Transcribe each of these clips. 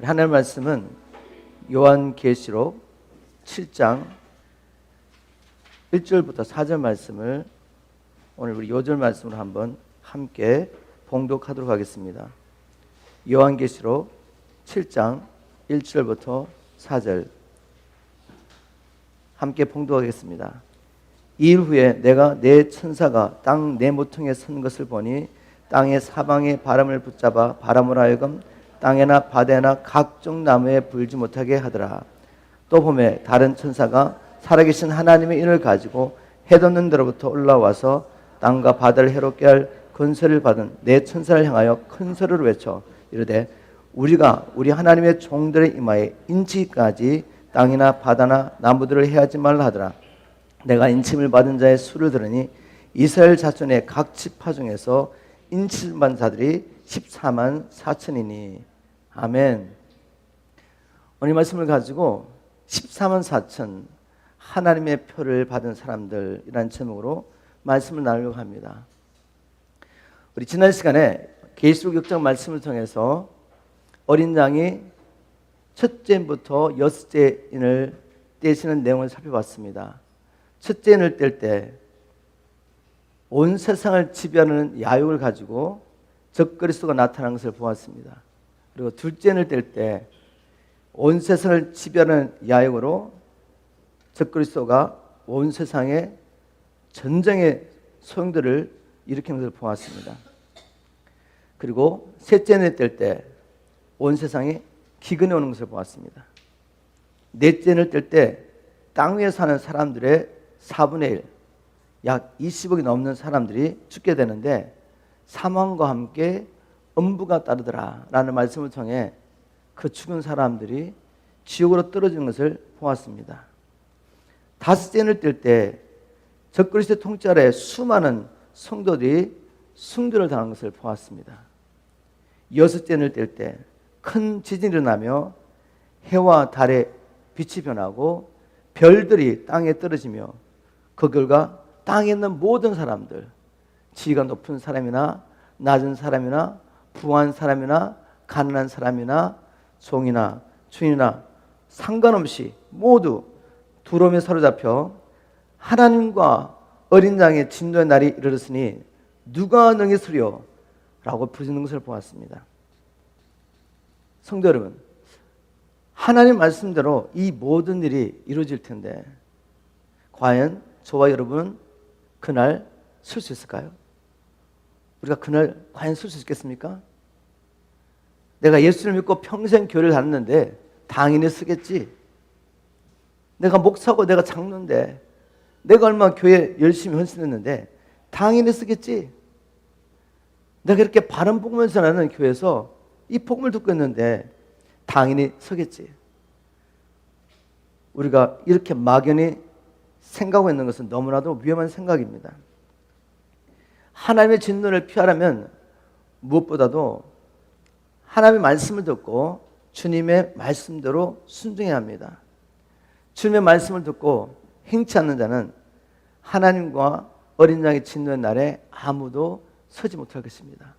하나님 말씀은 요한계시록 7장 1절부터 4절 말씀을 오늘 우리 요절 말씀으로 한번 함께 봉독하도록 하겠습니다. 요한계시록 7장 1절부터 4절 함께 봉독하겠습니다. 이일 후에 내가 내 천사가 땅 네 모퉁이에 선 것을 보니 땅의 사방에 바람을 붙잡아 바람으로 하여금 땅에나 바다에나 각종 나무에 불지 못하게 하더라. 또 보매 다른 천사가 살아계신 하나님의 인을 가지고 해 돋는 데로부터 올라와서 땅과 바다를 해롭게 할 권세를 받은 네 천사를 향하여 큰 소리로 외쳐 이르되 우리가 우리 하나님의 종들의 이마에 인치기까지 땅이나 바다나 나무들을 해하지 말라 하더라. 내가 인침을 받은 자의 수를 들으니 이스라엘 자손의 각 지파 중에서 인침을 받은 자들이 14만 4천이니 아멘. 오늘 말씀을 가지고 14만 4천 하나님의 표를 받은 사람들이라는 제목으로 말씀을 나누려고 합니다. 우리 지난 시간에 계시록 6장 말씀을 통해서 어린 양이 첫째부터 여섯째 인을 떼시는 내용을 살펴봤습니다. 첫째 인을 뗄 때 온 세상을 지배하는 야욕을 가지고 적그리스도가 나타난 것을 보았습니다. 그리고 둘째 인을 뗄 때 온 세상을 지배하는 야욕으로 적그리스도가 온 세상에 전쟁의 소용돌이를 일으키는 것을 보았습니다. 그리고 셋째 인을 뗄 때 온 세상에 기근이 오는 것을 보았습니다. 넷째 인을 뗄 때 땅 위에 사는 사람들의 4분의 1, 약 20억이 넘는 사람들이 죽게 되는데 사망과 함께 음부가 따르더라 라는 말씀을 통해 그 죽은 사람들이 지옥으로 떨어지는 것을 보았습니다. 다섯째 인을 뗄 때 적그리스도의 통치 아래 수많은 성도들이 순교를 당한 것을 보았습니다. 여섯째 인을 뗄 때 큰 지진이 일어나며 해와 달의 빛이 변하고 별들이 땅에 떨어지며 그 결과 땅에 있는 모든 사람들, 지위가 높은 사람이나 낮은 사람이나 부한 사람이나 가난한 사람이나 종이나 주인이나 상관없이 모두 두려움에 사로잡혀 하나님과 어린 양의 진노의 날이 이르렀으니 누가 능히 라고 부르짖는 것을 보았습니다. 성도 여러분, 하나님 말씀대로 이 모든 일이 이루어질 텐데 과연 저와 여러분은 그날 설 수 있을까요? 우리가 그날 과연 설 수 있겠습니까? 내가 예수를 믿고 평생 교회를 다녔는데 당연히 쓰겠지. 내가 목사고 내가 장로인데 내가 얼마나 교회 열심히 헌신했는데 당연히 쓰겠지. 내가 이렇게 바른 복음을 전하는 교회에서 이 복음을 듣고 있는데 당연히 서겠지. 우리가 이렇게 막연히 생각하고 있는 것은 너무나도 위험한 생각입니다. 하나님의 진노를 피하려면 무엇보다도 하나님의 말씀을 듣고 주님의 말씀대로 순종해야 합니다. 주님의 말씀을 듣고 행치 않는 자는 하나님과 어린 양의 진노의 날에 아무도 서지 못할 것입니다.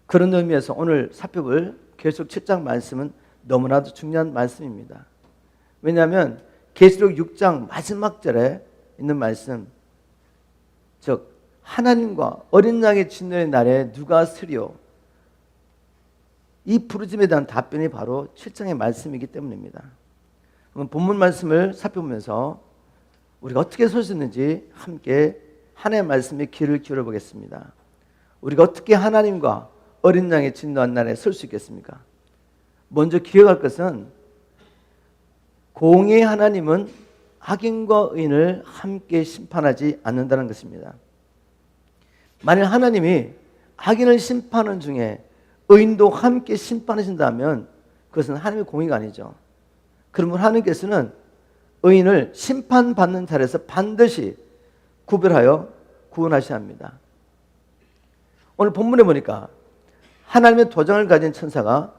그런 의미에서 오늘 살펴볼 계시록 7장 말씀은 너무나도 중요한 말씀입니다. 왜냐하면 계시록 6장 마지막 절에 있는 말씀, 즉 하나님과 어린 양의 진노의 날에 누가 서리요? 이 부르짖음에 대한 답변이 바로 7장의 말씀이기 때문입니다. 본문 말씀을 살펴보면서 우리가 어떻게 설 수 있는지 함께 하나님의 말씀에 귀를 기울여 보겠습니다. 우리가 어떻게 하나님과 어린 양의 진노한 날에 설 수 있겠습니까? 먼저 기억할 것은 공의의 하나님은 악인과 의인을 함께 심판하지 않는다는 것입니다. 만일 하나님이 악인을 심판하는 중에 의인도 함께 심판하신다면 그것은 하나님의 공의가 아니죠. 그러면 하나님께서는 의인을 심판받는 자리에서 반드시 구별하여 구원하셔야 합니다. 오늘 본문에 보니까 하나님의 도장을 가진 천사가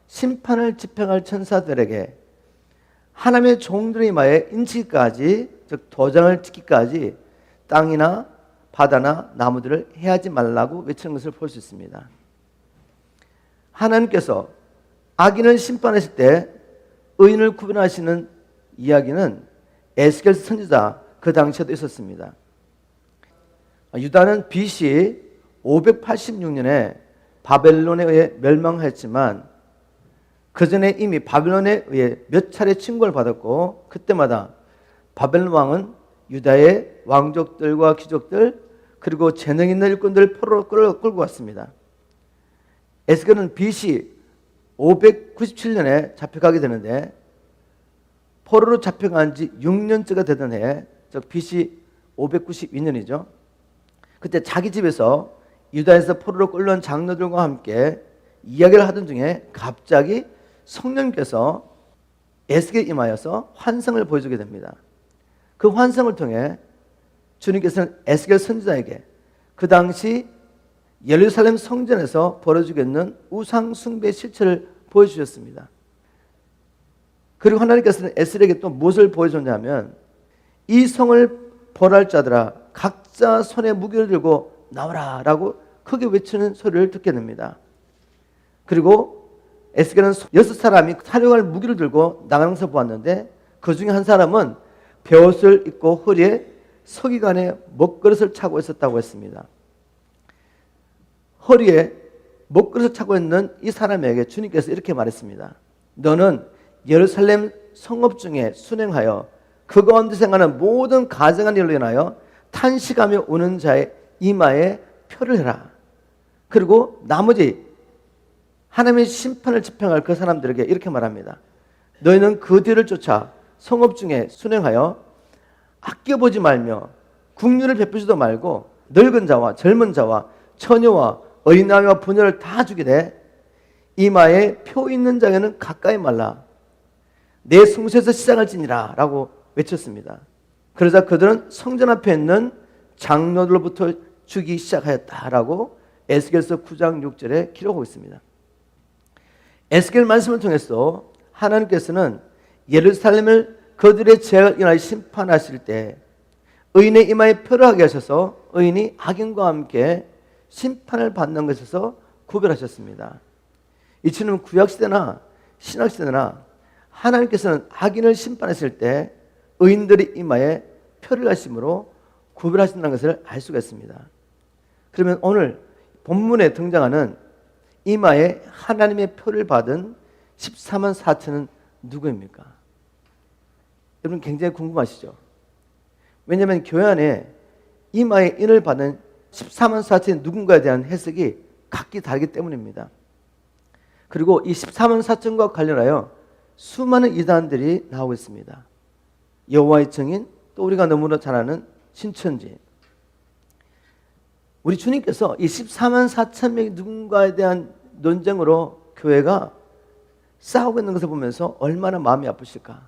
심판을 집행할 천사들에게 하나님의 종들의 이마에 인치기까지, 즉 도장을 찍기까지 땅이나 바다나 나무들을 해하지 말라고 외치는 것을 볼 수 있습니다. 하나님께서 악인을 심판하실 때 의인을 구별하시는 이야기는 에스겔 선지자 그 당시에도 있었습니다. 유다는 BC 586년에 바벨론에 의해 멸망했지만 그 전에 이미 바벨론에 의해 몇 차례 침공을 받았고, 그때마다 바벨론 왕은 유다의 왕족들과 귀족들 그리고 재능 있는 일꾼들 포로로 끌고 왔습니다. 에스겔은 BC 597년에 잡혀가게 되는데, 포로로 잡혀간 지 6년째가 되던 해, 즉 BC 592년이죠. 그때 자기 집에서 유다에서 포로로 끌려온 장로들과 함께 이야기를 하던 중에 갑자기 성령께서 에스겔에 임하여서 환상을 보여주게 됩니다. 그 환상을 통해 주님께서는 에스겔 선지자에게 그 당시 예루살렘 성전에서 벌어지겠는 우상 숭배의 실체를 보여주셨습니다. 그리고 하나님께서는 에스겔에게 또 무엇을 보여줬냐면, 이 성을 벌할 자들아 각자 손에 무기를 들고 나와라 라고 크게 외치는 소리를 듣게 됩니다. 그리고 에스겔은 6사람이 사령할 무기를 들고 나가는 것을 보았는데, 그 중에 한 사람은 베옷을 입고 허리에 서기관의 먹그릇을 차고 있었다고 했습니다. 허리에 먹그릇을 차고 있는 이 사람에게 주님께서 이렇게 말했습니다. 너는 예루살렘 성읍 중에 순행하여 그 가운데 생하는 모든 가증한 일로 인하여 탄식하며 우는 자의 이마에 표를 해라. 그리고 나머지 하나님의 심판을 집행할 그 사람들에게 이렇게 말합니다. 너희는 그 뒤를 쫓아 성읍 중에 순행하여 아껴보지 말며 국률을 베푸지도 말고 늙은 자와 젊은 자와 처녀와 어린아이와 부녀를 다 죽이되 이마에 표 있는 자에는 가까이 말라. 내 성소에서 시작할지니라 라고 외쳤습니다. 그러자 그들은 성전 앞에 있는 장로들로부터 죽이기 시작하였다라고 에스겔서 9장 6절에 기록하고 있습니다. 에스겔 말씀을 통해서 하나님께서는 예루살렘을 그들의 죄를 인하여 심판하실 때 의인의 이마에 표를 하게 하셔서 의인이 악인과 함께 심판을 받는 것에서 구별하셨습니다. 이처럼 구약시대나 신약시대나 하나님께서는 악인을 심판하실 때 의인들의 이마에 표를 하심으로 구별하신다는 것을 알 수가 있습니다. 그러면 오늘 본문에 등장하는 이마에 하나님의 표를 받은 14만 4천은 누구입니까? 여러분 굉장히 궁금하시죠? 왜냐하면 교회 안에 이마에 인을 받은 14만 4천의 누군가에 대한 해석이 각기 다르기 때문입니다. 그리고 이 14만 4천과 관련하여 수많은 이단들이 나오고 있습니다. 여호와의 증인, 또 우리가 너무나 잘 아는 신천지. 우리 주님께서 이 14만 4천 명이 누군가에 대한 논쟁으로 교회가 싸우고 있는 것을 보면서 얼마나 마음이 아프실까?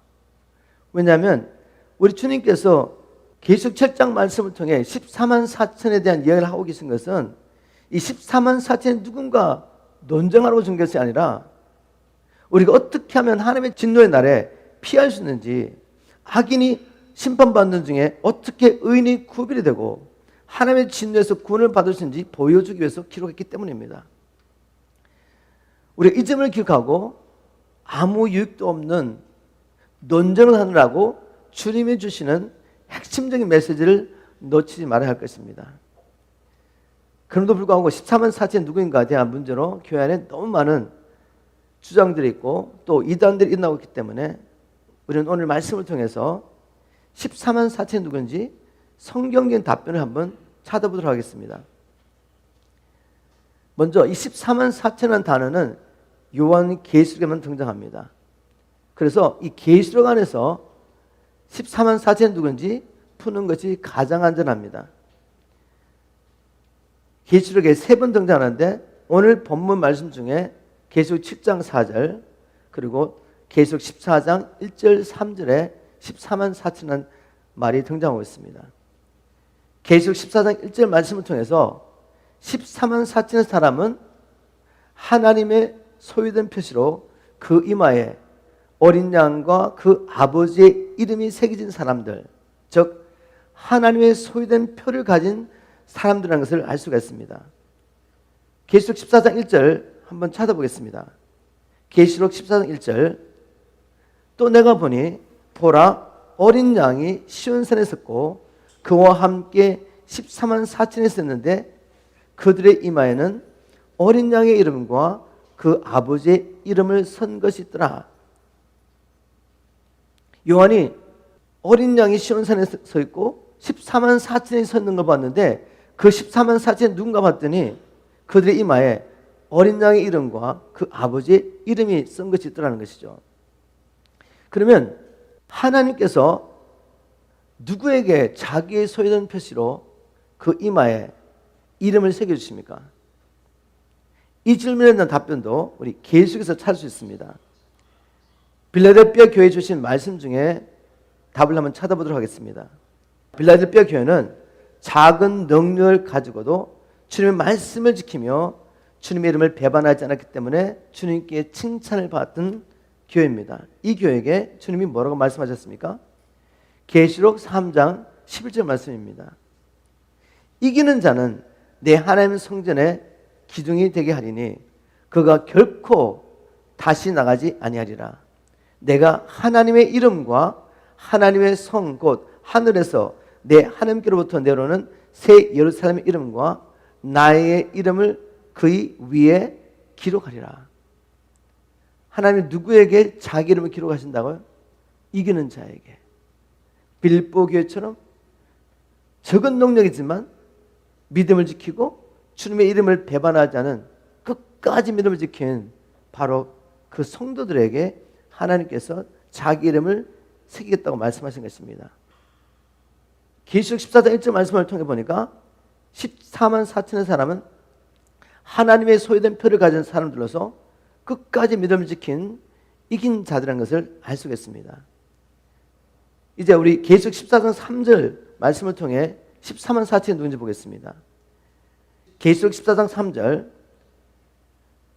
왜냐하면 우리 주님께서 계시록 7장 말씀을 통해 14만 4천에 대한 이야기를 하고 계신 것은 이 14만 4천이 누군가 논쟁하러 준 것이 아니라 우리가 어떻게 하면 하나님의 진노의 날에 피할 수 있는지, 악인이 심판받는 중에 어떻게 의인이 구별이 되고 하나님의 진노에서 구원을 받을 수 있는지 보여주기 위해서 기록했기 때문입니다. 우리가 이 점을 기억하고 아무 유익도 없는 논쟁을 하느라고 주님이 주시는 핵심적인 메시지를 놓치지 말아야 할 것입니다. 그럼에도 불구하고 14만 4천이 누구인가에 대한 문제로 교회 안에 너무 많은 주장들이 있고 또 이단들이 일어나고 있기 때문에 우리는 오늘 말씀을 통해서 14만 4천이 누구인지 성경적인 답변을 한번 찾아보도록 하겠습니다. 먼저 이 14만 4천이라는 단어는 요한 계시록에만 등장합니다. 그래서 이 계시록 안에서 14만 4천이 누구인지 푸는 것이 가장 안전합니다. 계시록에 3번 등장하는데 오늘 본문 말씀 중에 계시록 7장 4절 그리고 계시록 14장 1절 3절에 14만 4천이라는 말이 등장하고 있습니다. 계시록 14장 1절 말씀을 통해서 14만 4천의 사람은 하나님의 소유된 표시로 그 이마에 어린 양과 그 아버지의 이름이 새겨진 사람들, 즉 하나님의 소유된 표를 가진 사람들이라는 것을 알 수가 있습니다. 계시록 14장 1절 한번 찾아보겠습니다. 계시록 14장 1절 또 내가 보니 보라 어린 양이 시온산에 섰고 그와 함께 14만 4천이 있었는데 그들의 이마에는 어린 양의 이름과 그 아버지의 이름을 쓴 것이 있더라. 요한이 어린 양이 시온산에 서 있고 14만 4천이 서 있는 걸 봤는데 그 14만 4천이 누군가 봤더니 그들의 이마에 어린 양의 이름과 그 아버지의 이름이 쓴 것이 있더라는 것이죠. 그러면 하나님께서 누구에게 자기의 소유된 표시로 그 이마에 이름을 새겨주십니까? 이 질문에 대한 답변도 우리 계시록에서 찾을 수 있습니다. 빌라델피아 교회에 주신 말씀 중에 답을 한번 찾아보도록 하겠습니다. 빌라델피아 교회는 작은 능력을 가지고도 주님의 말씀을 지키며 주님의 이름을 배반하지 않았기 때문에 주님께 칭찬을 받은 교회입니다. 이 교회에게 주님이 뭐라고 말씀하셨습니까? 계시록 3장 11절 말씀입니다. 이기는 자는 내 하나님 성전의 기둥이 되게 하리니 그가 결코 다시 나가지 아니하리라. 내가 하나님의 이름과 하나님의 성 곧 하늘에서 내 하나님께로부터 내려오는 새 예루살렘의 이름과 나의 이름을 그의 위에 기록하리라. 하나님이 누구에게 자기 이름을 기록하신다고요? 이기는 자에게. 빌립보 교회처럼 적은 능력이지만 믿음을 지키고 주님의 이름을 배반하지 않은 끝까지 믿음을 지킨 바로 그 성도들에게 하나님께서 자기 이름을 새기겠다고 말씀하신 것입니다. 계시록 14장 1절 말씀을 통해 보니까 14만 4천의 사람은 하나님의 소유된 표를 가진 사람들로서 끝까지 믿음을 지킨 이긴 자들이라는 것을 알 수 있습니다. 이제 우리 계시록 14장 3절 말씀을 통해 14만 4천이 누군지 보겠습니다. 계시록 14장 3절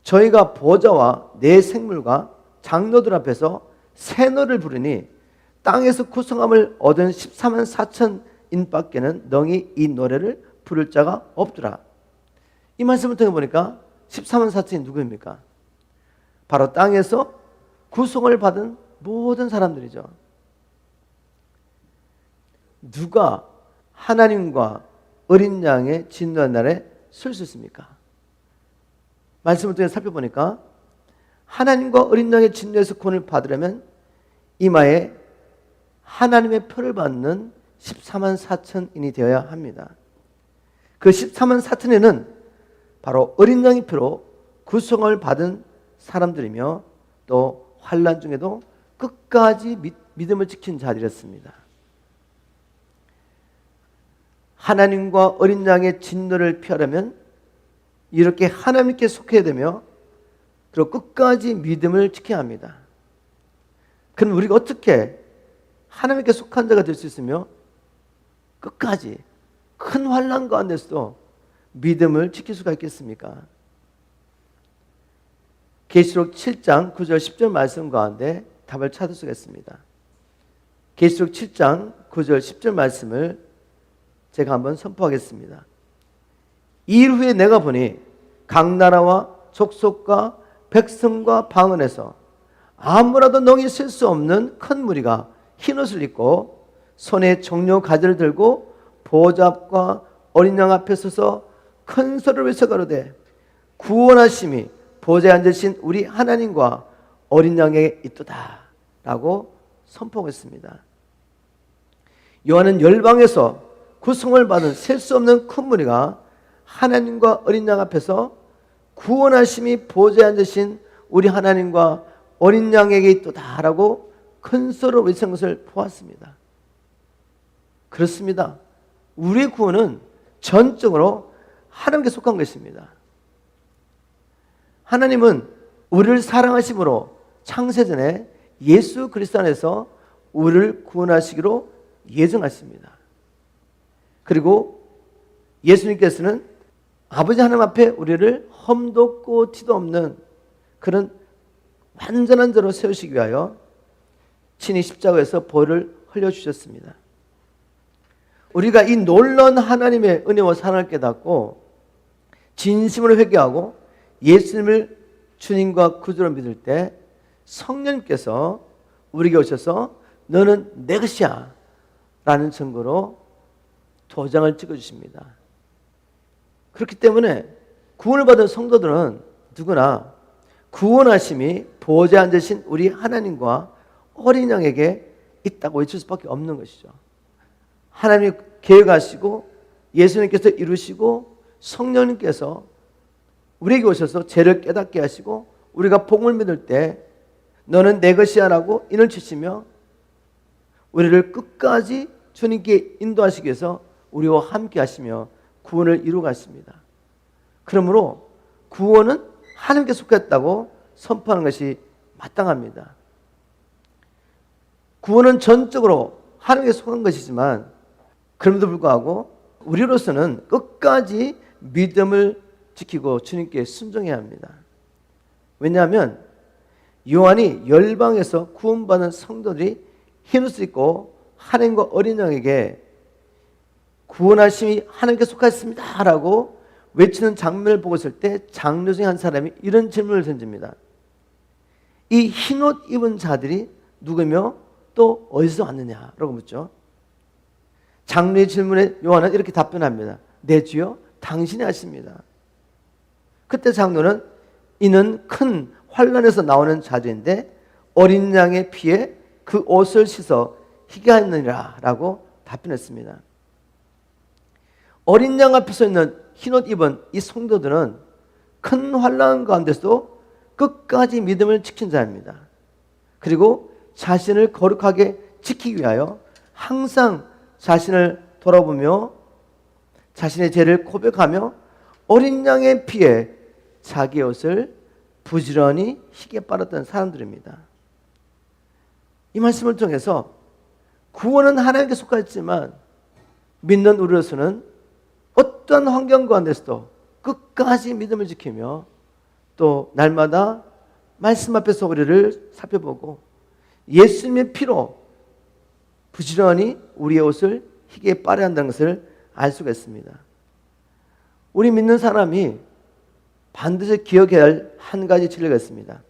저희가 보좌와 내 생물과 장로들 앞에서 새 노래를 부르니 땅에서 구성함을 얻은 14만 4천인 밖에는 능히 이 노래를 부를 자가 없더라. 이 말씀을 통해 보니까 14만 4천이 누구입니까? 바로 땅에서 구속을 받은 모든 사람들이죠. 누가 하나님과 어린 양의 진노한 날에 설 수 있습니까? 말씀을 통해 살펴보니까 하나님과 어린 양의 진노에서 구원을 받으려면 이마에 하나님의 표를 받는 14만 4천인이 되어야 합니다. 그 14만 4천에는 바로 어린 양의 표로 구속을 받은 사람들이며 또 환난 중에도 끝까지 믿음을 지킨 자들이었습니다. 하나님과 어린 양의 진노를 피하려면 이렇게 하나님께 속해야 되며 그리고 끝까지 믿음을 지켜야 합니다. 그럼 우리가 어떻게 하나님께 속한 자가 될 수 있으며 끝까지 큰 환난 가운데서도 믿음을 지킬 수가 있겠습니까? 계시록 7장 9절 10절 말씀 가운데 답을 찾을 수가 있습니다. 계시록 7장 9절 10절 말씀을 제가 한번 선포하겠습니다. 이 일 후에 내가 보니 각 나라와 족속과 백성과 방언에서 아무라도 능히 셀 수 없는 큰 무리가 흰옷을 입고 손에 종려 가지를 들고 보좌 앞과 어린 양 앞에 서서 큰 소리를 외쳐 가로되 구원하심이 보좌에 앉으신 우리 하나님과 어린 양에게 있도다 라고 선포했습니다. 요한은 열방에서 구성을 받은 셀 수 없는 큰 무리가 하나님과 어린 양 앞에서 구원하심이 보좌에 앉으신 우리 하나님과 어린 양에게 있도다 라고 큰 소리로 외친 것을 보았습니다. 그렇습니다. 우리의 구원은 전적으로 하나님께 속한 것입니다. 하나님은 우리를 사랑하심으로 창세전에 예수 그리스도 안에서 우리를 구원하시기로 예정하십니다. 그리고 예수님께서는 아버지 하나님 앞에 우리를 험도 없고 티도 없는 그런 완전한 자로 세우시기 위하여 친히 십자가에서 보혈을 흘려주셨습니다. 우리가 이 놀라운 하나님의 은혜와 사랑을 깨닫고 진심으로 회개하고 예수님을 주님과 구주로 믿을 때 성령님께서 우리에게 오셔서 너는 내 것이야 라는 증거로 도장을 찍어주십니다. 그렇기 때문에 구원을 받은 성도들은 누구나 구원하심이 보좌에 앉으신 우리 하나님과 어린 양에게 있다고 외칠 수밖에 없는 것이죠. 하나님이 계획하시고 예수님께서 이루시고 성령님께서 우리에게 오셔서 죄를 깨닫게 하시고 우리가 복음을 믿을 때 너는 내 것이야 라고 인을 치시며 우리를 끝까지 주님께 인도하시기 위해서 우리와 함께 하시며 구원을 이루어 가십니다. 그러므로 구원은 하나님께 속했다고 선포하는 것이 마땅합니다. 구원은 전적으로 하나님께 속한 것이지만 그럼에도 불구하고 우리로서는 끝까지 믿음을 지키고 주님께 순종해야 합니다. 왜냐하면 요한이 열방에서 구원받은 성도들이 흰옷을 입고 하나님과 어린 양에게 구원하심이 하나님께 속하였습니다 라고 외치는 장면을 보고 있을 때 장로 중에 한 사람이 이런 질문을 던집니다. 이 흰옷 입은 자들이 누구며 또 어디서 왔느냐라고 묻죠. 장로의 질문에 요한은 이렇게 답변합니다. 내 주여 당신이 아십니다. 그때 장로는 이는 큰 환란에서 나오는 자들인데 어린 양의 피에 그 옷을 씻어 희게 하느니라 라고 답변했습니다. 어린 양 앞에 서 있는 흰옷 입은 이 성도들은 큰 환란 가운데서도 끝까지 믿음을 지킨 자입니다. 그리고 자신을 거룩하게 지키기 위하여 항상 자신을 돌아보며 자신의 죄를 고백하며 어린 양의 피에 자기 옷을 부지런히 희게 빨았던 사람들입니다. 이 말씀을 통해서 구원은 하나님께 속하였지만 믿는 우리로서는 어떤 환경 가운데서도 끝까지 믿음을 지키며 또 날마다 말씀 앞에서 우리를 살펴보고 예수님의 피로 부지런히 우리의 옷을 희게 빨아야 한다는 것을 알 수가 있습니다. 우리 믿는 사람이 반드시 기억해야 할 한 가지 진리가 있습니다.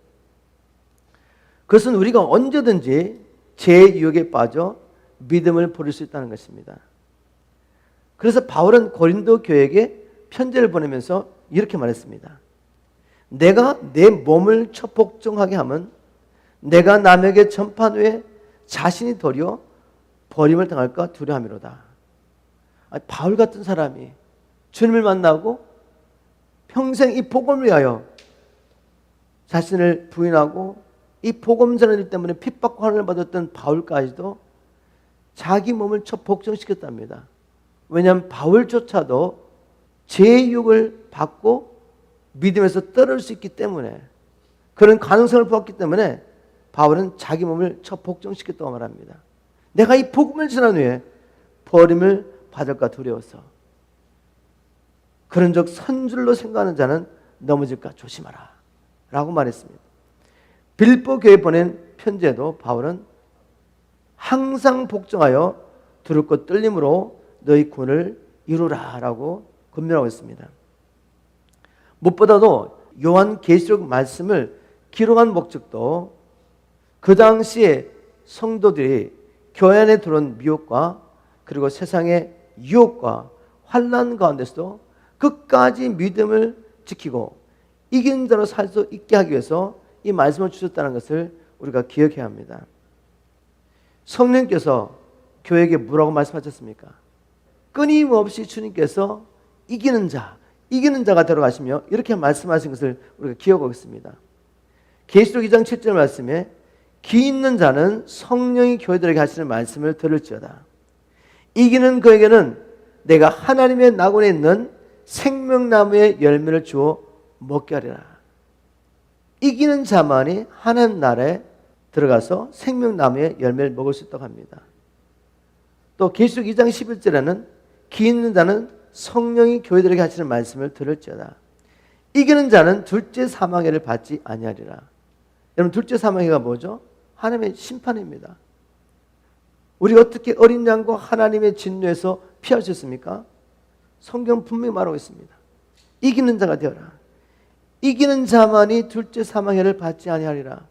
그것은 우리가 언제든지 죄의 유혹에 빠져 믿음을 버릴 수 있다는 것입니다. 그래서 바울은 고린도 교회에게 편지를 보내면서 이렇게 말했습니다. 내가 내 몸을 첩복종하게 하면 내가 남에게 전판 후에 자신이 도리어 버림을 당할까 두려움이로다. 바울 같은 사람이 주님을 만나고 평생 이 복음을 위하여 자신을 부인하고 이 복음 전하기 때문에 핍박과 환난을 받았던 바울까지도 자기 몸을 첩복종시켰답니다. 왜냐하면 바울조차도 죄의 유혹을 받고 믿음에서 떨어질 수 있기 때문에 그런 가능성을 보았기 때문에 바울은 자기 몸을 첩복종시켰다고 말합니다. 내가 이 복음을 전한 후에 버림을 받을까 두려워서 그런 적 선줄로 생각하는 자는 넘어질까 조심하라 라고 말했습니다. 빌보 교회에 보낸 편지에도 바울은 항상 복종하여 두렵고 떨림으로 너희 구원을 이루라 라고 권면하고 있습니다. 무엇보다도 요한계시록 말씀을 기록한 목적도 그 당시에 성도들이 교회 안에 들어온 미혹과 그리고 세상의 유혹과 환난 가운데서도 끝까지 믿음을 지키고 이긴 자로 살 수 있게 하기 위해서 이 말씀을 주셨다는 것을 우리가 기억해야 합니다. 성령께서 교회에게 뭐라고 말씀하셨습니까? 끊임없이 주님께서 이기는 자가 들어가시며 이렇게 말씀하신 것을 우리가 기억하고 있습니다. 계시록 2장 7절 말씀에 기 있는 자는 성령이 교회들에게 하시는 말씀을 들을지어다. 이기는 그에게는 내가 하나님의 낙원에 있는 생명나무의 열매를 주어 먹게 하리라. 이기는 자만이 하나님 나라에 들어가서 생명나무의 열매를 먹을 수 있다고 합니다. 또 계시록 2장 11절에는 기 있는 자는 성령이 교회들에게 하시는 말씀을 들을지어다. 이기는 자는 둘째 사망해를 받지 아니하리라. 여러분 둘째 사망해가 뭐죠? 하나님의 심판입니다. 우리가 어떻게 어린 양과 하나님의 진노에서 피할 수 있습니까? 성경 분명히 말하고 있습니다. 이기는 자가 되어라. 이기는 자만이 둘째 사망해를 받지 아니하리라.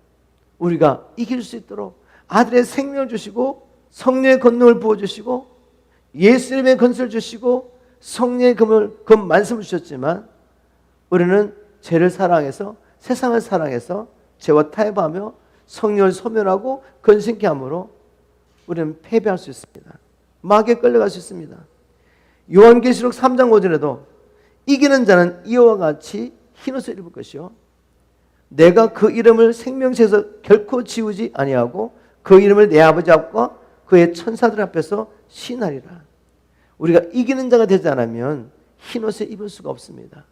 우리가 이길 수 있도록 아들의 생명을 주시고 성령의 권능을 부어주시고 예수님의 건설을 주시고 성령의 금 말씀을 주셨지만 우리는 죄를 사랑해서 세상을 사랑해서 죄와 타협하며 성령을 소멸하고 근심케 함으로 우리는 패배할 수 있습니다. 마귀에 끌려갈 수 있습니다. 요한계시록 3장 5절에도 이기는 자는 이와 같이 흰옷을 입을 것이요 내가 그 이름을 생명책에서 결코 지우지 아니하고 그 이름을 내 아버지 앞과 그의 천사들 앞에서 시인하리라. 우리가 이기는 자가 되지 않으면 흰옷을 입을 수가 없습니다.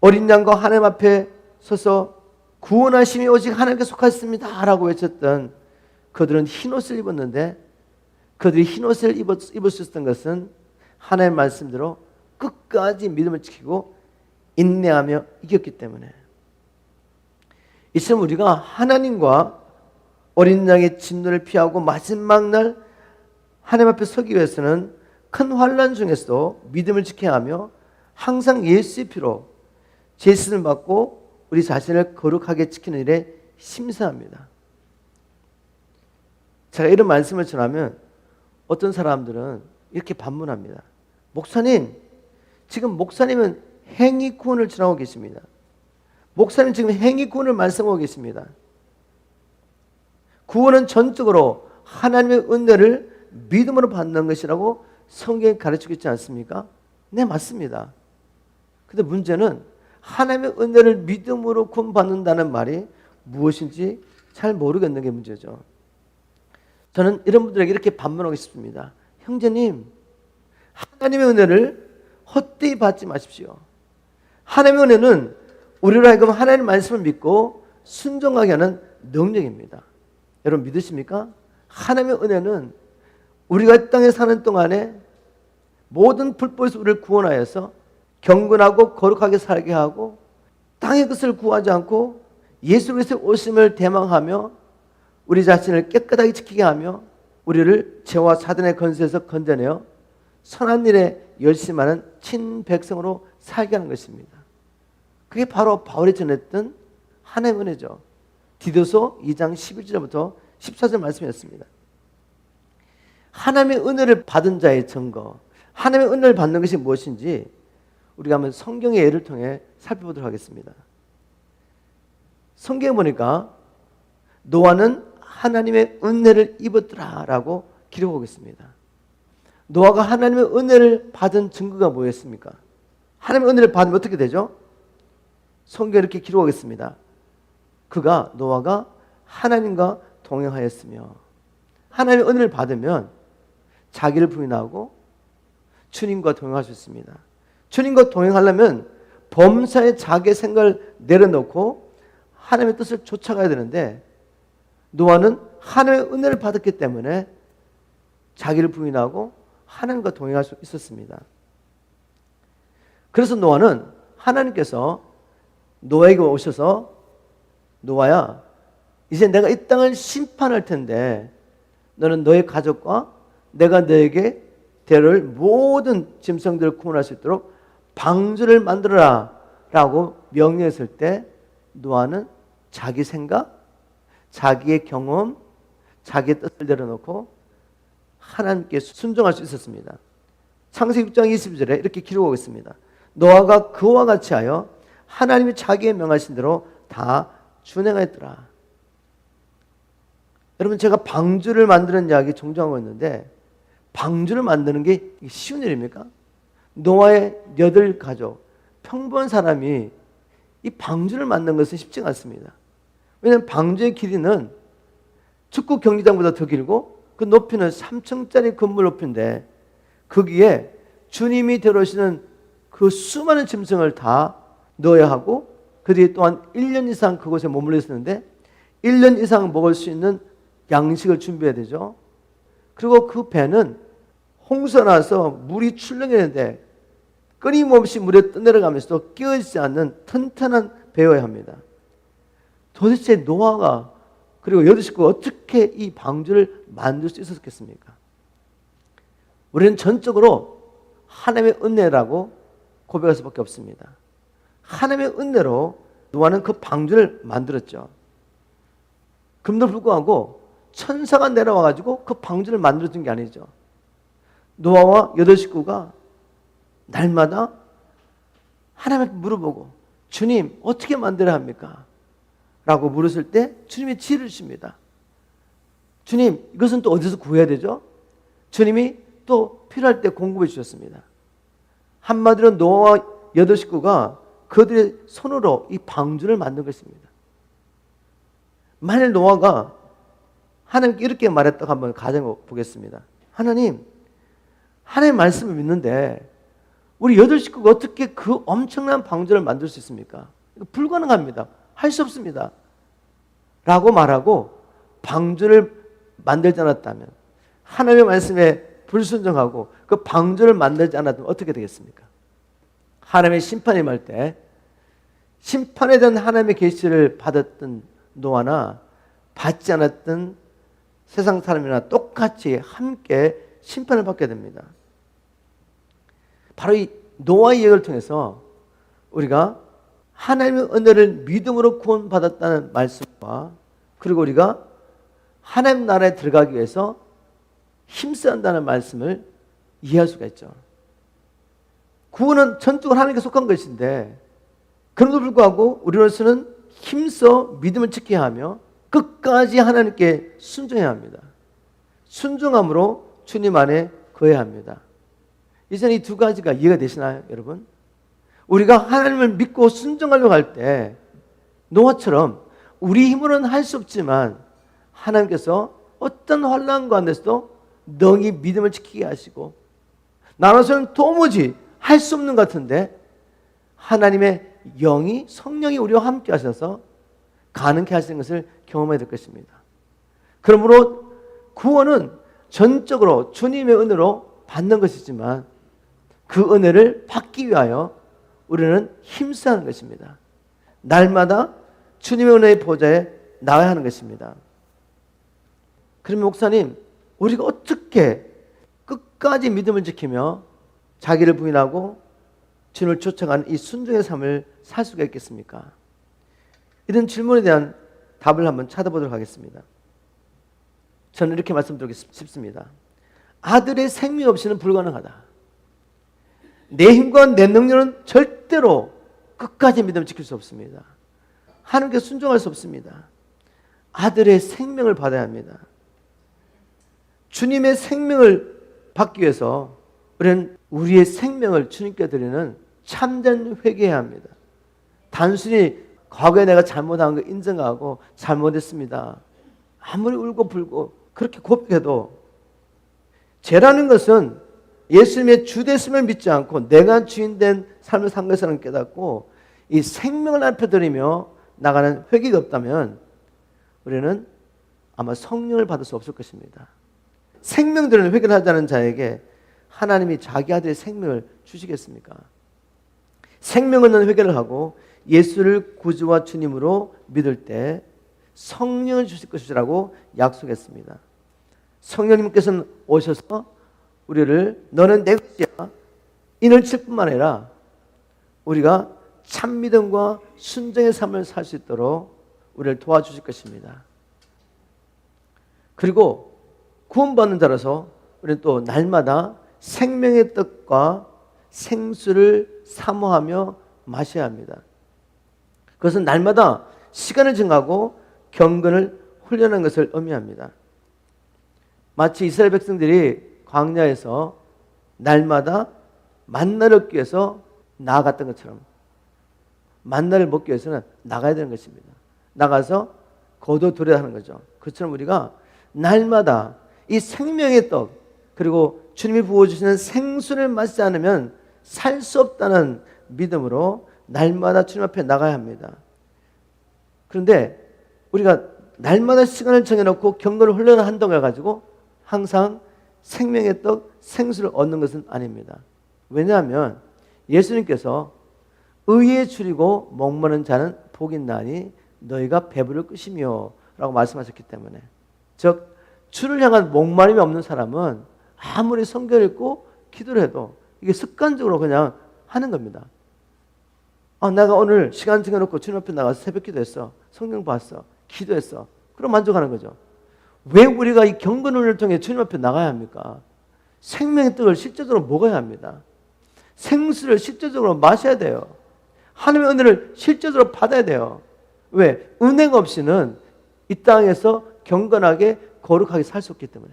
어린 양과 하나님 앞에 서서 구원하심이 오직 하나님께 속하였습니다 라고 외쳤던 그들은 흰옷을 입었는데 그들이 흰옷을 입을 수 있었던 것은 하나님의 말씀대로 끝까지 믿음을 지키고 인내하며 이겼기 때문에 이처럼 우리가 하나님과 어린 양의 진노를 피하고 마지막 날 하나님 앞에 서기 위해서는 큰 환난 중에서도 믿음을 지켜야 하며 항상 예수의 피로 죄를 받고 우리 자신을 거룩하게 지키는 일에 심사합니다. 제가 이런 말씀을 전하면 어떤 사람들은 이렇게 반문합니다. 목사님, 지금 목사님은 행위구원을 전하고 계십니다. 목사님 지금 행위구원을 말씀하고 계십니다. 구원은 전적으로 하나님의 은혜를 믿음으로 받는 것이라고 성경에 가르치고 있지 않습니까? 네, 맞습니다. 근데 문제는 하나님의 은혜를 믿음으로 구원받는다는 말이 무엇인지 잘 모르겠는 게 문제죠. 저는 이런 분들에게 이렇게 반문하고 싶습니다. 형제님, 하나님의 은혜를 헛되이 받지 마십시오. 하나님의 은혜는 우리로 하여금 하나님의 말씀을 믿고 순종하게 하는 능력입니다. 여러분 믿으십니까? 하나님의 은혜는 우리가 이 땅에 사는 동안에 모든 불법에서 우리를 구원하여서 경건하고 거룩하게 살게 하고 땅의 것을 구하지 않고 예수 그리스도의 오심을 대망하며 우리 자신을 깨끗하게 지키게 하며 우리를 죄와 사단의 권세에서 건져내어 선한 일에 열심하는 친백성으로 살게 하는 것입니다. 그게 바로 바울이 전했던 하나님의 은혜죠. 디도서 2장 11절부터 14절 말씀이었습니다. 하나님의 은혜를 받은 자의 증거, 하나님의 은혜를 받는 것이 무엇인지 우리가 한번 성경의 예를 통해 살펴보도록 하겠습니다. 성경에 보니까 노아는 하나님의 은혜를 입었더라라고 기록하고 있습니다. 노아가 하나님의 은혜를 받은 증거가 뭐였습니까? 하나님의 은혜를 받으면 어떻게 되죠? 성경에 이렇게 기록하겠습니다. 노아가 하나님과 동행하였으며 하나님의 은혜를 받으면 자기를 부인하고 주님과 동행할 수 있습니다. 주님과 동행하려면 범사의 자기의 생각을 내려놓고 하나님의 뜻을 쫓아가야 되는데 노아는 하나님의 은혜를 받았기 때문에 자기를 부인하고 하나님과 동행할 수 있었습니다. 그래서 노아는 하나님께서 노아에게 오셔서 노아야, 이제 내가 이 땅을 심판할 텐데 너는 너의 가족과 내가 너에게 대를 모든 짐승들을 구원할 수 있도록 방주를 만들어라 라고 명령했을 때 노아는 자기 생각, 자기의 경험, 자기의 뜻을 내려놓고 하나님께 순종할 수 있었습니다. 창세기 6장 22절에 이렇게 기록하고 있습니다. 노아가 그와 같이 하여 하나님이 자기의 명하신 대로 다 준행하였더라. 여러분, 제가 방주를 만드는 이야기 종종 하고 있는데 방주를 만드는 게 쉬운 일입니까? 노아의 8가족, 평범한 사람이 이 방주를 만드는 것은 쉽지 않습니다. 왜냐하면 방주의 길이는 축구 경기장보다 더 길고 그 높이는 3층짜리 건물 높이인데 거기에 주님이 데려오시는 그 수많은 짐승을 다 넣어야 하고 그들이 또한 1년 이상 그곳에 머물러 있었는데 1년 이상 먹을 수 있는 양식을 준비해야 되죠. 그리고 그 배는 홍수가 나서 물이 출렁이는데 끊임없이 물에 떠내려가면서도 끼어지지 않는 튼튼한 배여야 합니다. 도대체 노아가 그리고 8식구가 어떻게 이 방주를 만들 수 있었겠습니까? 우리는 전적으로 하나님의 은혜라고 고백할 수밖에 없습니다. 하나님의 은혜로 노아는 그 방주를 만들었죠. 그럼에도 불구하고 천사가 내려와가지고 그 방주를 만들어준 게 아니죠. 노아와 8식구가 날마다 하나님께 물어보고, 주님 어떻게 만들어야 합니까? 라고 물었을 때 주님이 지혜를 주십니다. 주님, 이것은 또 어디서 구해야 되죠? 주님이 또 필요할 때 공급해 주셨습니다. 한마디로 노아와 8식구가 그들의 손으로 이 방주를 만든 것입니다. 만일 노아가 하나님께 이렇게 말했다고 한번 가정해 보겠습니다. 하나님 말씀을 믿는데 우리 8식구가 어떻게 그 엄청난 방주를 만들 수 있습니까? 불가능합니다. 할 수 없습니다. 라고 말하고 방주를 만들지 않았다면, 하나님의 말씀에 불순종하고 그 방주를 만들지 않았다면 어떻게 되겠습니까? 하나님의 심판이 임할 때 심판에 대한 하나님의 계시를 받았던 노아나 받지 않았던 세상 사람이나 똑같이 함께 심판을 받게 됩니다. 바로 이 노아의 예를 통해서 우리가 하나님의 은혜를 믿음으로 구원받았다는 말씀과, 그리고 우리가 하나님 나라에 들어가기 위해서 힘써야 한다는 말씀을 이해할 수가 있죠. 구원은 전적으로 하나님께 속한 것인데, 그럼에도 불구하고 우리로서는 힘써 믿음을 지켜야 하며 끝까지 하나님께 순종해야 합니다. 순종함으로 주님 안에 거해야 합니다. 이제는 이 두 가지가 이해가 되시나요, 여러분? 우리가 하나님을 믿고 순종하려고 할 때 노아처럼 우리 힘으로는 할 수 없지만 하나님께서 어떤 환난 가운데서도 너희 믿음을 지키게 하시고, 나로서는 도무지 할 수 없는 것 같은데 하나님의 영이, 성령이 우리와 함께 하셔서 가능케 하시는 것을 경험해야 될 것입니다. 그러므로 구원은 전적으로 주님의 은혜로 받는 것이지만 그 은혜를 받기 위하여 우리는 힘써야 하는 것입니다. 날마다 주님의 은혜의 보좌에 나와야 하는 것입니다. 그러면 목사님, 우리가 어떻게 끝까지 믿음을 지키며 자기를 부인하고 주님을 쫓아가는 이 순종의 삶을 살 수가 있겠습니까? 이런 질문에 대한 답을 한번 찾아보도록 하겠습니다. 저는 이렇게 말씀드리고 싶습니다. 아들의 생명 없이는 불가능하다. 내 힘과 내 능력은 절대로 끝까지 믿음을 지킬 수 없습니다. 하나님께 순종할 수 없습니다. 아들의 생명을 받아야 합니다. 주님의 생명을 받기 위해서 우리는 우리의 생명을 주님께 드리는 참된 회개해야 합니다. 단순히 과거에 내가 잘못한 거 인정하고 잘못했습니다. 아무리 울고 불고 그렇게 고백해도, 죄라는 것은 예수님의 주되심을 믿지 않고 내가 주인된 삶을 산 것을 깨닫고 이 생명을 알펴드리며 나가는 회개가 없다면 우리는 아마 성령을 받을 수 없을 것입니다. 생명 드리는 회개를 하자는 자에게 하나님이 자기 아들의 생명을 주시겠습니까? 생명 얻는 회개를 하고 예수를 구주와 주님으로 믿을 때 성령을 주실 것이라고 약속했습니다. 성령님께서는 오셔서 우리를 너는 내 것이야 인을 칠 뿐만 아니라 우리가 참 믿음과 순종의 삶을 살 수 있도록 우리를 도와주실 것입니다. 그리고 구원받는 자라서 우리는 또 날마다 생명의 떡과 생수를 사모하며 마셔야 합니다. 그것은 날마다 시간을 정하고 경건을 훈련하는 것을 의미합니다. 마치 이스라엘 백성들이 광야에서 날마다 만나를 얻기 위해서 나아갔던 것처럼 만나를 먹기 위해서는 나가야 되는 것입니다. 나가서 거둬들여야 하는 거죠. 그처럼 우리가 날마다 이 생명의 떡, 그리고 주님이 부어주시는 생수를 마시지 않으면 살 수 없다는 믿음으로 날마다 주님 앞에 나가야 합니다. 그런데 우리가 날마다 시간을 정해놓고 경건을 훈련한다고 해가지고 항상 생명의 떡, 생수를 얻는 것은 아닙니다. 왜냐하면 예수님께서 의에 줄이고 목마른 자는 복이 있나니 너희가 배부를 것이며 라고 말씀하셨기 때문에, 즉 주를 향한 목마름이 없는 사람은 아무리 성경을 읽고 기도를 해도 이게 습관적으로 그냥 하는 겁니다. 내가 오늘 시간 정해놓고 주님 앞에 나가서 새벽 기도했어. 성경 봤어. 기도했어. 그럼 만족하는 거죠. 왜 우리가 이 경건을 통해 주님 앞에 나가야 합니까? 생명의 떡을 실제적으로 먹어야 합니다. 생수를 실제적으로 마셔야 돼요. 하나님의 은혜를 실제적으로 받아야 돼요. 왜? 은혜가 없이는 이 땅에서 경건하게 거룩하게 살 수 없기 때문에.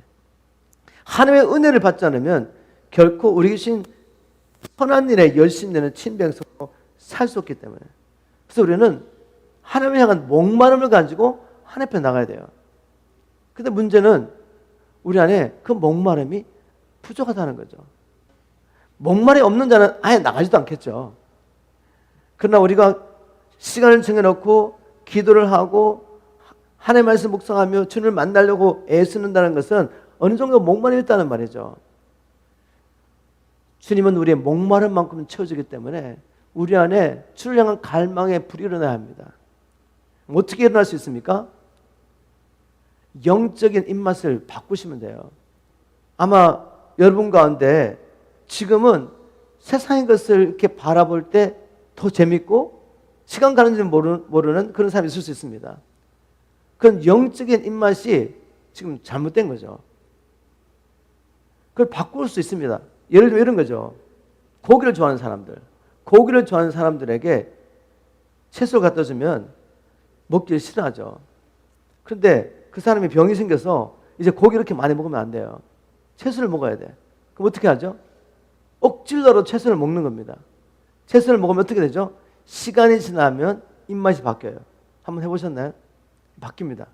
하나님의 은혜를 받지 않으면 결코 우리 계신 선한 일에 열심내는 친백성으로 살 수 없기 때문에. 그래서 우리는 하나님을 향한 목마름을 가지고 하나님 앞에 나가야 돼요. 근데 문제는 우리 안에 그 목마름이 부족하다는 거죠. 목마름이 없는 자는 아예 나가지도 않겠죠. 그러나 우리가 시간을 정해놓고 기도를 하고 하나님의 말씀 묵상하며 주님을 만나려고 애쓰는다는 것은 어느 정도 목마름이 있다는 말이죠. 주님은 우리의 목마름만큼 채워주기 때문에 우리 안에 주를 향한 갈망의 불이 일어나야 합니다. 어떻게 일어날 수 있습니까? 영적인 입맛을 바꾸시면 돼요. 아마 여러분 가운데 지금은 세상의 것을 이렇게 바라볼 때 더 재밌고 시간 가는 줄 모르는 그런 사람이 있을 수 있습니다. 그런 영적인 입맛이 지금 잘못된 거죠. 그걸 바꿀 수 있습니다. 예를 들면 이런 거죠. 고기를 좋아하는 사람들에게 채소를 갖다 주면 먹기를 싫어하죠. 그런데 그 사람이 병이 생겨서 이제 고기 이렇게 많이 먹으면 안 돼요. 채소를 먹어야 돼. 그럼 어떻게 하죠? 억지로라도 채소를 먹는 겁니다. 채소를 먹으면 어떻게 되죠? 시간이 지나면 입맛이 바뀌어요. 한번 해보셨나요? 바뀝니다.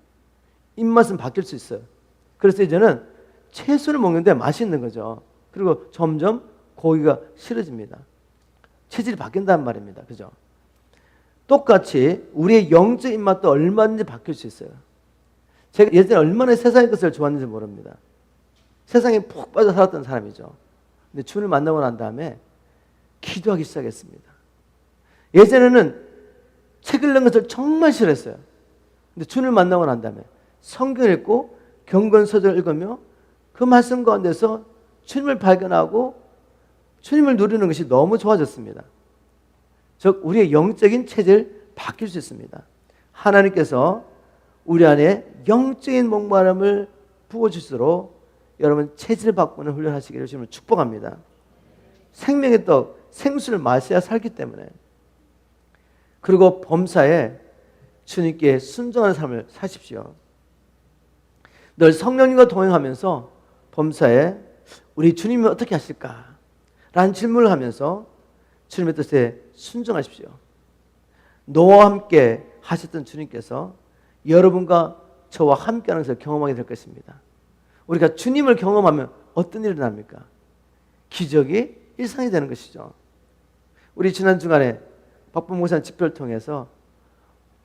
입맛은 바뀔 수 있어요. 그래서 이제는 채소를 먹는데 맛있는 거죠. 그리고 점점 고기가 싫어집니다. 체질이 바뀐다는 말입니다. 그죠? 똑같이 우리의 영적 입맛도 얼마든지 바뀔 수 있어요. 제가 예전에 얼마나 세상의 것을 좋아했는지 모릅니다. 세상에 푹 빠져 살았던 사람이죠. 근데 주님을 만나고 난 다음에 기도하기 시작했습니다. 예전에는 책 읽는 것을 정말 싫어했어요. 근데 주님을 만나고 난 다음에 성경 읽고 경건서적을 읽으며 그 말씀 가운데서 주님을 발견하고 주님을 누리는 것이 너무 좋아졌습니다. 즉 우리의 영적인 체질 바뀔 수 있습니다. 하나님께서 우리 안에 영적인 목마름을 부어주시도록 여러분 체질을 바꾸는 훈련하시기를 주님을 축복합니다. 생명의 떡, 생수를 마셔야 살기 때문에. 그리고 범사에 주님께 순종하는 삶을 사십시오. 늘 성령님과 동행하면서 범사에 우리 주님이 어떻게 하실까? 라는 질문을 하면서 주님의 뜻에 순종하십시오. 너와 함께 하셨던 주님께서 여러분과 저와 함께하는 것을 경험하게 될 것입니다. 우리가 주님을 경험하면 어떤 일이 일어납니까? 기적이 일상이 되는 것이죠. 우리 지난 주간에 박범 목사님 집회를 통해서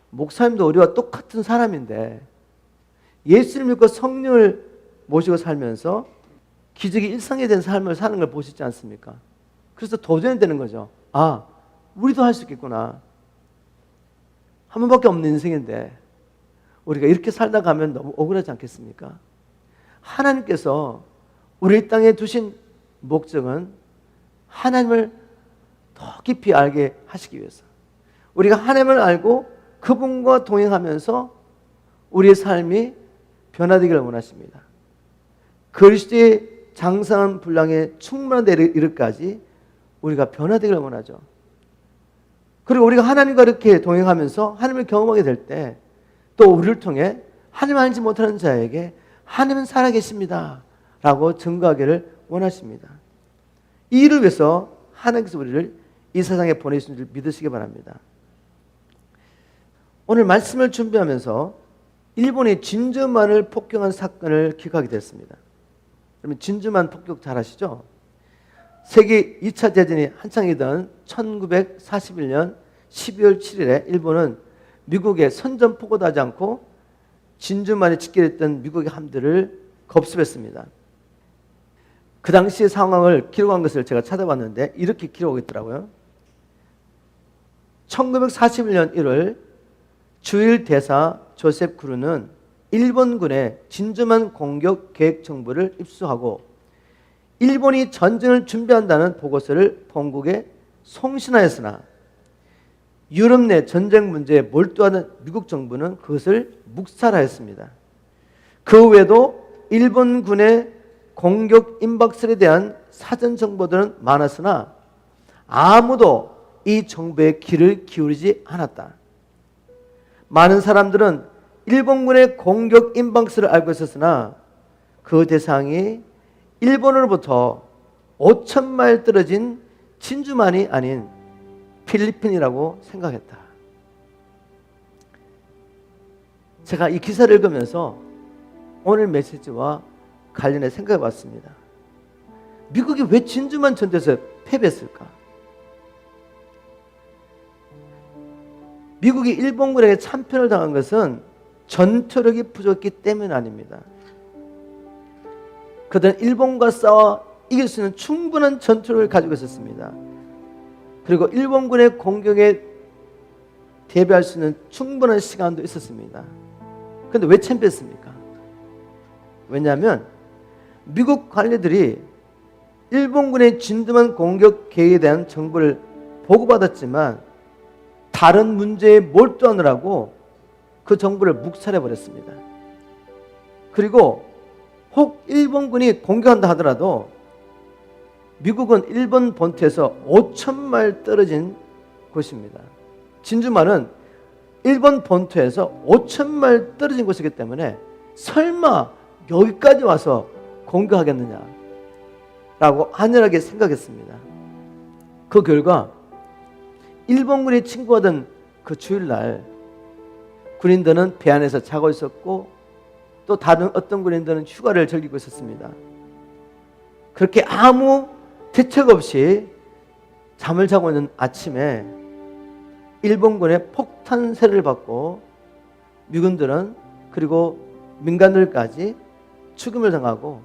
목사님도 우리와 똑같은 사람인데 예수를 믿고 성령을 모시고 살면서 기적이 일상이 된 삶을 사는 걸 보시지 않습니까? 그래서 도전이 되는 거죠. 우리도 할 수 있겠구나. 한 번밖에 없는 인생인데 우리가 이렇게 살다 가면 너무 억울하지 않겠습니까? 하나님께서 우리 땅에 두신 목적은 하나님을 더 깊이 알게 하시기 위해서, 우리가 하나님을 알고 그분과 동행하면서 우리의 삶이 변화되기를 원하십니다. 그리스도의 장성한 분량에 충만한 데 이르기까지 우리가 변화되기를 원하죠. 그리고 우리가 하나님과 이렇게 동행하면서 하나님을 경험하게 될 때 또 우리를 통해 하나님 알지 못하는 자에게 하나님은 살아계십니다 라고 증거하기를 원하십니다. 이 일을 위해서 하나님께서 우리를 이 세상에 보내신 줄 믿으시기 바랍니다. 오늘 말씀을 준비하면서 일본의 진주만을 폭격한 사건을 기억하게 됐습니다. 그러면 진주만 폭격 잘 아시죠? 세계 2차 대전이 한창이던 1941년 12월 7일에 일본은 미국의 선전포고도 하지 않고 진주만에 집결했던 미국의 함대를 겁습했습니다. 그 당시의 상황을 기록한 것을 제가 찾아봤는데 이렇게 기록했더라고요. 1941년 1월 주일 대사 조셉 그루는 일본군의 진주만 공격 계획 정보를 입수하고 일본이 전쟁을 준비한다는 보고서를 본국에 송신하였으나 유럽 내 전쟁 문제에 몰두하는 미국 정부는 그것을 묵살하였습니다. 그 외에도 일본군의 공격 임박설에 대한 사전 정보들은 많았으나 아무도 이 정보에 귀를 기울이지 않았다. 많은 사람들은 일본군의 공격 임박설을 알고 있었으나 그 대상이 일본으로부터 5,000마일 떨어진 진주만이 아닌 필리핀이라고 생각했다. 제가 이 기사를 읽으면서 오늘 메시지와 관련해 생각해 봤습니다. 미국이 왜 진주만 전투에서 패배했을까? 미국이 일본군에게 참패를 당한 것은 전투력이 부족했기 때문 아닙니다. 그들은 일본과 싸워 이길 수 있는 충분한 전투력을 가지고 있었습니다. 그리고 일본군의 공격에 대비할 수 있는 충분한 시간도 있었습니다. 그런데 왜 참패했습니까? 왜냐하면 미국 관리들이 일본군의 진두만 공격 계획에 대한 정보를 보고받았지만 다른 문제에 몰두하느라고 그 정보를 묵살해버렸습니다. 그리고 혹 일본군이 공격한다 하더라도 미국은 일본 본토에서 5,000마일 떨어진 곳입니다. 진주만은 일본 본토에서 5,000마일 떨어진 곳이기 때문에 설마 여기까지 와서 공격하겠느냐라고 안일하게 생각했습니다. 그 결과 일본군이 침공하던 그 주일날 군인들은 배 안에서 자고 있었고 또 다른 어떤 군인들은 휴가를 즐기고 있었습니다. 그렇게 아무 대책 없이 잠을 자고 있는 아침에 일본군의 폭탄 세례를 받고 미군들은 그리고 민간들까지 죽음을 당하고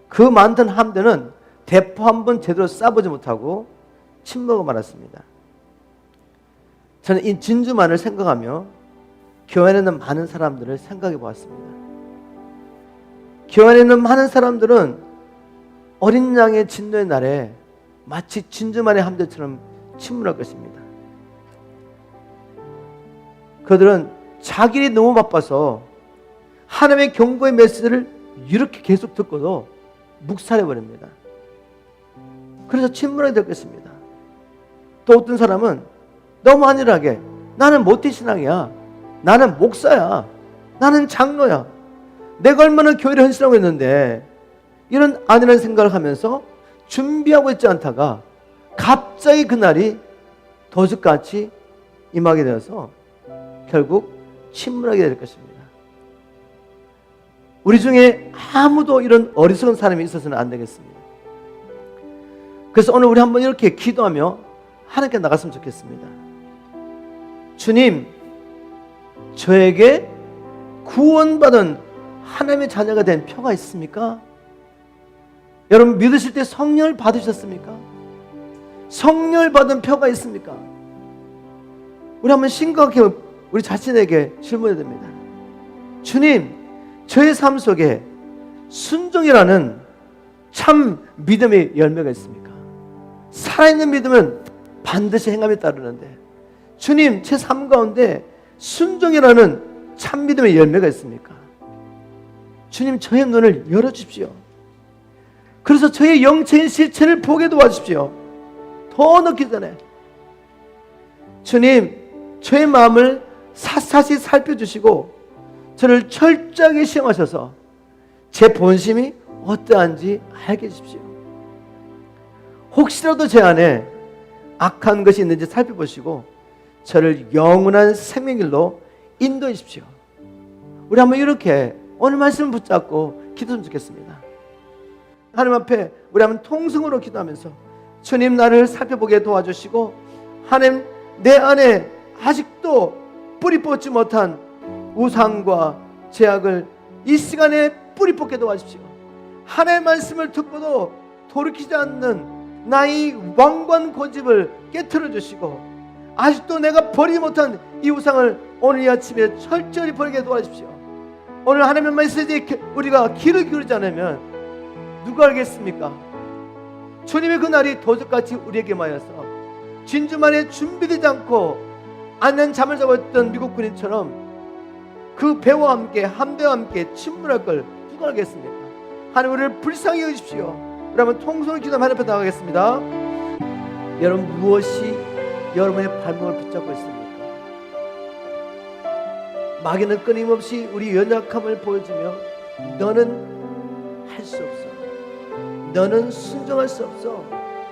그 많던 함대는 대포 한 번 제대로 쏴보지 못하고 침묵하고 말았습니다. 저는 이 진주만을 생각하며 교회 안에 있는 많은 사람들을 생각해 보았습니다. 교회 안에 있는 많은 사람들은 어린 양의 진노의 날에 마치 진주만의 함대처럼 침묵할 것입니다. 그들은 자기 일이 너무 바빠서 하나님의 경고의 메시지를 이렇게 계속 듣고도 묵살해버립니다. 그래서 침묵하게 될 것입니다. 또 어떤 사람은 너무 안일하게 나는 모태신앙이야, 나는 목사야, 나는 장로야, 내가 얼마나 교회를 헌신하고 있는데 이런 안일한 생각을 하면서 준비하고 있지 않다가 갑자기 그날이 도적같이 임하게 되어서 결국 침몰하게 될 것입니다. 우리 중에 아무도 이런 어리석은 사람이 있어서는 안 되겠습니다. 그래서 오늘 우리 한번 이렇게 기도하며 하나님께 나갔으면 좋겠습니다. 주님, 저에게 구원받은 하나님의 자녀가 된 표가 있습니까? 여러분 믿으실 때 성령을 받으셨습니까? 성령을 받은 표가 있습니까? 우리 한번 심각하게 우리 자신에게 질문해야 됩니다. 주님, 저의 삶 속에 순종이라는 참 믿음의 열매가 있습니까? 살아있는 믿음은 반드시 행함에 따르는데 주님, 제 삶 가운데 순종이라는 참 믿음의 열매가 있습니까? 주님, 저의 눈을 열어주십시오. 그래서 저의 영적인 실체를 보게 도와주십시오. 더 늦기 전에 주님, 저의 마음을 샅샅이 살펴주시고 저를 철저하게 시험하셔서 제 본심이 어떠한지 알게 해주십시오. 혹시라도 제 안에 악한 것이 있는지 살펴보시고 저를 영원한 생명길로 인도해 주십시오. 우리 한번 이렇게 오늘 말씀을 붙잡고 기도했으면 좋겠습니다. 하나님 앞에 우리 한번 통성으로 기도하면서 주님, 나를 살펴보게 도와주시고 하나님, 내 안에 아직도 뿌리 뽑지 못한 우상과 죄악을 이 시간에 뿌리 뽑게 도와주십시오. 하나님의 말씀을 듣고도 돌이키지 않는 나의 왕관 고집을 깨트려 주시고 아직도 내가 버리지 못한 이 우상을 오늘 이 아침에 철저히 버리게 도와주십시오. 오늘 하나님의 말씀에 우리가 귀를 기울이지 않으면 누가 알겠습니까? 주님의 그날이 도적같이 우리에게 마여서 진주만에 준비되지 않고 안는 잠을 자고 있던 미국 군인처럼 그 배와 함께 함대와 함께 침몰할 걸 누가 알겠습니까? 하나님 우리를 불쌍히 여기십시오. 여러분 통성을 기도하며 하나님 앞에 나가겠습니다. 여러분 무엇이 여러분의 발목을 붙잡고 있습니까? 마귀는 끊임없이 우리 연약함을 보여주며 너는 할 수 없어, 너는 순종할 수 없어,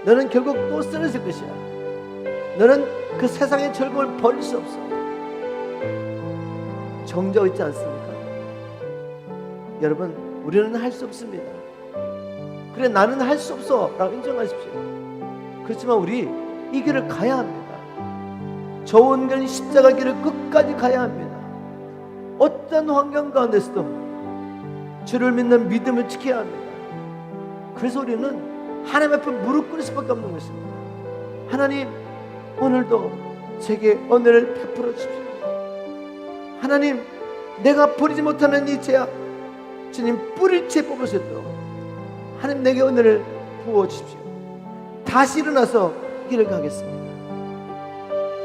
너는 결국 또 쓰러질 것이야, 너는 그 세상의 즐거움을 버릴 수 없어. 정죄하고 있지 않습니까? 여러분 우리는 할 수 없습니다. 그래 나는 할 수 없어 라고 인정하십시오. 그렇지만 우리 이 길을 가야 합니다. 좋은 길 십자가 길을 끝까지 가야 합니다. 어떤 환경 가운데서도 주를 믿는 믿음을 지켜야 합니다. 그래서 우리는 하나님 앞에 무릎 꿇을 수밖에 없는 것입니다. 하나님 오늘도 제게 은혜를 베풀어 주십시오. 하나님 내가 버리지 못하는 이 죄악 주님 뿌리채 뽑을 수 있도록 하나님 내게 은혜를 부어 주십시오. 다시 일어나서 길을 가겠습니다.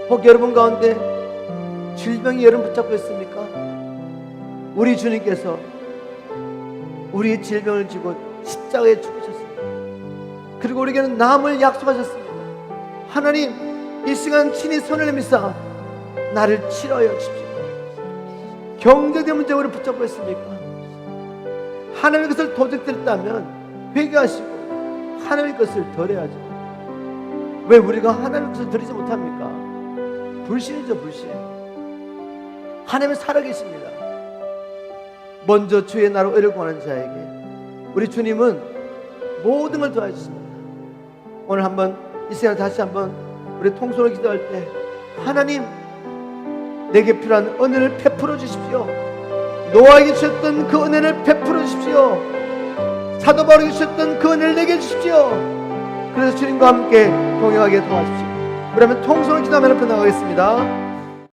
혹 여러분 가운데 질병이 여러분 붙잡고 있습니까? 우리 주님께서 우리의 질병을 지고 십자가에 죽으셨습니다. 그리고 우리에게는 남을 약속하셨습니다. 하나님 이 시간 친히 손을 내미사 나를 치료하여 주십시오. 경제적 문제 우리 붙잡고 있습니까? 하나님의 것을 도둑들었다면 회개하시고 하나님의 것을 드려야죠. 왜 우리가 하나님의 것을 드리지 못합니까? 불신이죠, 불신. 하나님은 살아계십니다. 먼저 주의 나라 의를 구하는 자에게 우리 주님은 모든 걸 도와주십니다. 오늘 한번 이 시간 다시 한번 우리 통성을 기도할 때 하나님 내게 필요한 은혜를 베풀어 주십시오. 노아에게 주셨던 그 은혜를 베풀어 주십시오. 사도 바울에게 주셨던 그 은혜를 내게 주십시오. 그래서 주님과 함께 동행하게 도와주십시오. 그러면 통성을 기도하며 앞에 나가겠습니다.